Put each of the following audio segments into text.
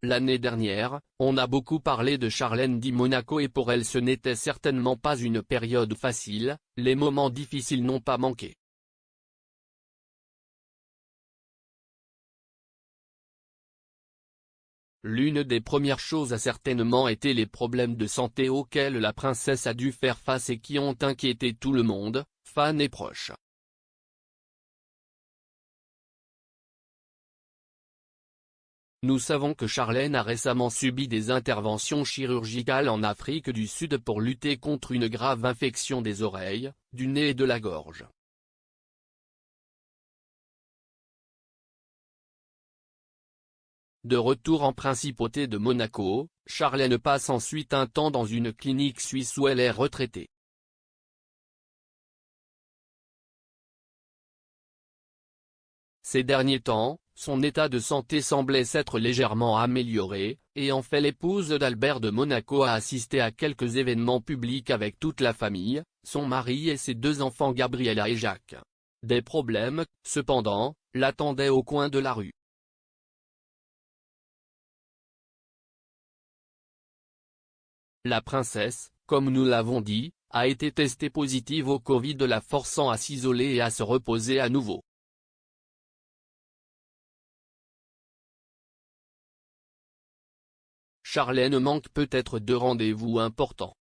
L'année dernière, on a beaucoup parlé de Charlène dit Monaco et pour elle ce n'était certainement pas une période facile, les moments difficiles n'ont pas manqué. L'une des premières choses a certainement été les problèmes de santé auxquels la princesse a dû faire face et qui ont inquiété tout le monde, fans et proches. Nous savons que Charlène a récemment subi des interventions chirurgicales en Afrique du Sud pour lutter contre une grave infection des oreilles, du nez et de la gorge. De retour en principauté de Monaco, Charlène passe ensuite un temps dans une clinique suisse où elle est retraitée. Ces derniers temps, son état de santé semblait s'être légèrement amélioré, et en fait l'épouse d'Albert de Monaco a assisté à quelques événements publics avec toute la famille, son mari et ses deux enfants Gabriella et Jacques. Des problèmes, cependant, l'attendaient au coin de la rue. La princesse, comme nous l'avons dit, a été testée positive au Covid, la forçant à s'isoler et à se reposer à nouveau. Charlène manque peut-être de rendez-vous importants.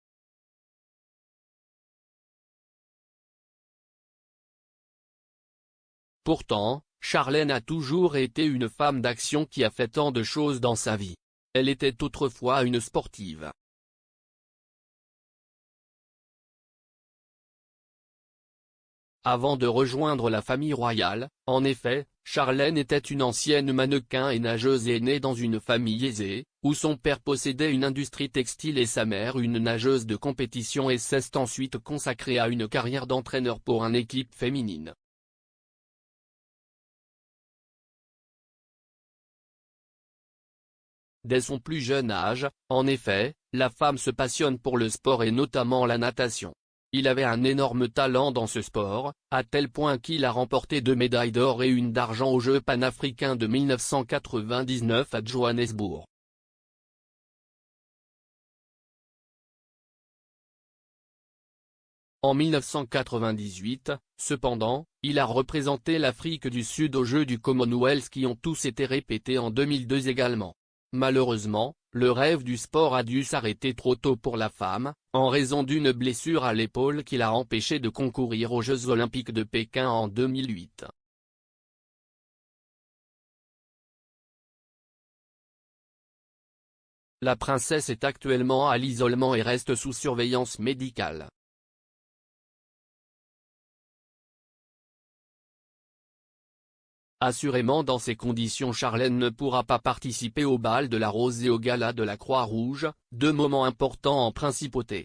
Pourtant, Charlène a toujours été une femme d'action qui a fait tant de choses dans sa vie. Elle était autrefois une sportive. Avant de rejoindre la famille royale, en effet, Charlène était une ancienne mannequin et nageuse et née dans une famille aisée, où son père possédait une industrie textile et sa mère une nageuse de compétition et s'est ensuite consacrée à une carrière d'entraîneur pour une équipe féminine. Dès son plus jeune âge, en effet, la femme se passionne pour le sport et notamment la natation. Il avait un énorme talent dans ce sport, à tel point qu'il a remporté 2 médailles d'or et une d'argent aux Jeux panafricains de 1999 à Johannesburg. En 1998, cependant, il a représenté l'Afrique du Sud aux Jeux du Commonwealth qui ont tous été répétés en 2002 également. Malheureusement, le rêve du sport a dû s'arrêter trop tôt pour la femme, en raison d'une blessure à l'épaule qui l'a empêché de concourir aux Jeux Olympiques de Pékin en 2008. La princesse est actuellement à l'isolement et reste sous surveillance médicale. Assurément dans ces conditions Charlène ne pourra pas participer au bal de la Rose et au gala de la Croix-Rouge, deux moments importants en principauté.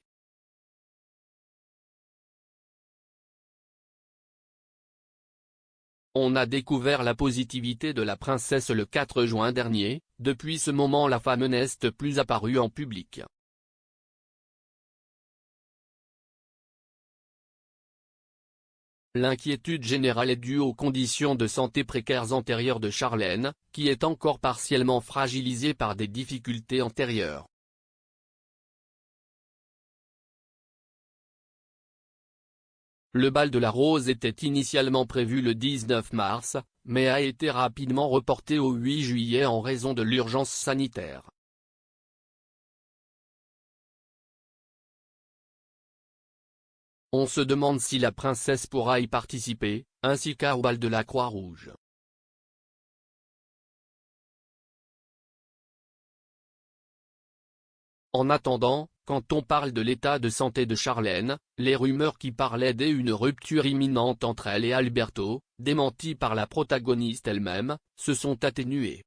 On a découvert la positivité de la princesse le 4 juin dernier, depuis ce moment la femme n'est plus apparue en public. L'inquiétude générale est due aux conditions de santé précaires antérieures de Charlène, qui est encore partiellement fragilisée par des difficultés antérieures. Le bal de la Rose était initialement prévu le 19 mars, mais a été rapidement reporté au 8 juillet en raison de l'urgence sanitaire. On se demande si la princesse pourra y participer, ainsi qu'au bal de la Croix-Rouge. En attendant, quand on parle de l'état de santé de Charlène, les rumeurs qui parlaient d'une rupture imminente entre elle et Alberto, démenties par la protagoniste elle-même, se sont atténuées.